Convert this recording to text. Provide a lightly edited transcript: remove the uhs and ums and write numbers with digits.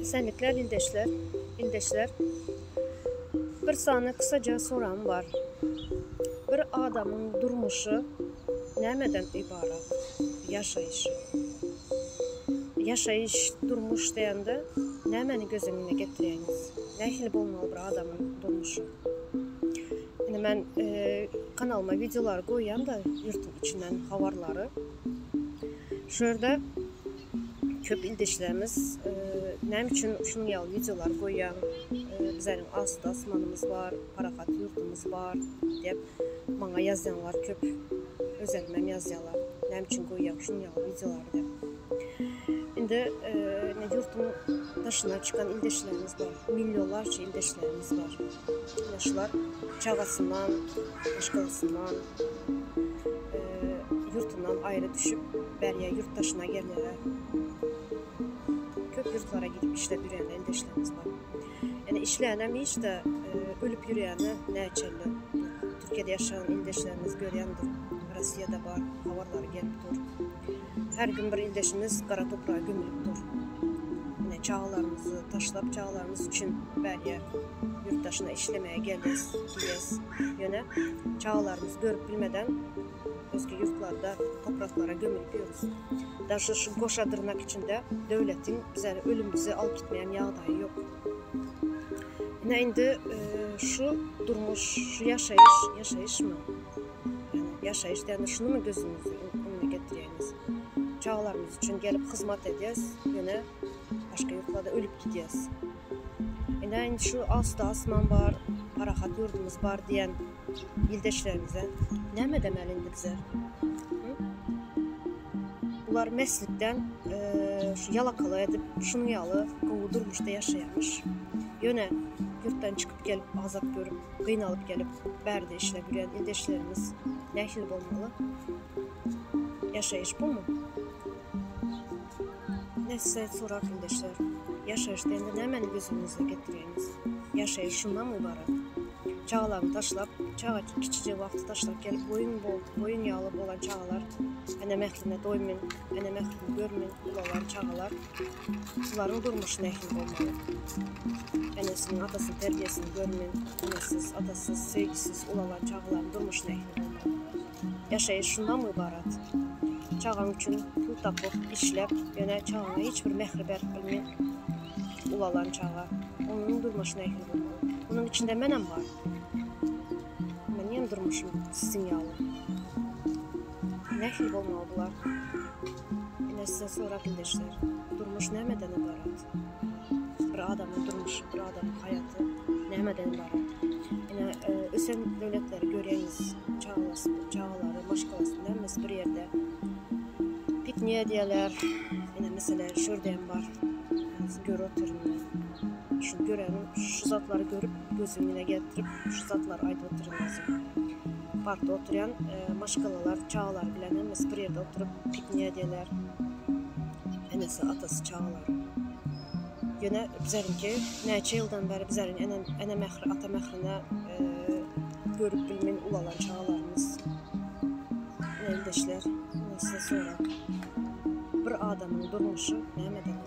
Esenlikler ildeşler. Bir sana kısaca soram var. Bir adamın durmuşu nemeden ibaret? Yaşayış durmuş deyende nemeni göz önüne getireyiniz? Ne hil olmalı bir adamın durmuşu? Yani ben kanalıma videolar koyuyorum da yurtun içinden havarları. Şurada köp ildeşlerimiz nem için şunu yal videolar koyuyorum. Bizlerin aslı asmanımız var, parahat yurtumuz var deyip bana yazanlar köp özelmem yazıyorlar. Nem için koyuyorum şunu yal videolar deyip. Şimdi yurtun taşına çıkan ildeşlerimiz var. Milyonlarca ildeşlerimiz var. Yaşlar çağasından, başkalasından, yurtundan ayrı düşüp beriye yurt taşına gelirler. Köp yurtlara gidip işlep yürüyen ildeşlerimiz var. Yani işleyenem hiç de ölüp yürüyeni ne içerli. Türkiye'de yaşayan ildeşlerimiz görendir. Rusya'da var, havarları gelip dur. Her gün bir ildeşimiz kara toprağa gömülüp dur. Yani çağlarımızı, taşlap çağlarımız için beriye yurt taşına işlemeye geliriz. Yöne çağlarımız görüp bilmeden özgü yurtlarda topraklara gömülüp yiyoruz. Daha şu koşa tırnak içinde devletin bize ölümümüzü alıp gitmeyen yağdayı yok. Yine indi şu durmuş, şu yaşayış mı? Yani yaşayış yani şunu mu gözünüzü önüne getireyiniz? Çağlarımız için gelip hizmet edeceğiz. Yine başka yurtlarda ölüp gideceğiz. Yani şu aslı asman var, parahat yurdumuz var diyen ildeşlerimize ne mi demeliydi bize? Bunlar meslekten şu yalakalı edip şunu yalı kovdurmuş da yaşayamış. Yöne yurttan çıkıp gelip azap görüp kıynalıp gelip berde işle yürüyen ildeşlerimiz ne hil olmalı? Yaşayış bu mu? Neyse sorar ildeşler. Yaşayış deyince ne hemen gözünüze getireyiniz? Yaşayış şundan mı ibaret? Çağlarını taşlap, çağa kiçice vakti taşlap gelip boyun yağlı olan çağlar, ene mehline doymun, ene mehline görmün olan çağlar, bunların durmuş nehli olmalı. Enesinin, atasının terbiyesini görmün, enesiz, atasız, sevgisiz olan çağların durmuş nehli olmalı. Yaşayış şundan mı ibaret? Çağın üçün pul tapıp, işlep, yine çağına hiçbir mehriber bilmeyen ulalan çağa, onun durmuş nehli olmalı. Bunun içinde menem var. Ben durmuşum sizin yağlı. Ne hil olmalı bunlar? Yine size sorak ildeşler. Durmuş nemeden ibaret? Bir adamın durmuşu, bir adamın hayatı nemeden ibaret? Yine ösen devletleri göreyiniz. Çağları, başkalasın denmez bir yerde. Pikniğe diyorlar. Yine mesela şuradayım var. Gör oturun. Şu görenin, şu zatları görüp gözümüne getirip şu zatları aydınlatırım lazım. Parkta oturan maşkalalar, çağlar bilen emesi bir yerde oturup pikniğe ediyorlar. Enesi, atası çağlar. Yine bizlerinki neçe yıldan beri bizlerin ene mehri, ata mehrine görüp bilmeyen ulalan çağlarımız. Eldeşler, size sonra bir adamın durmuşu nemeden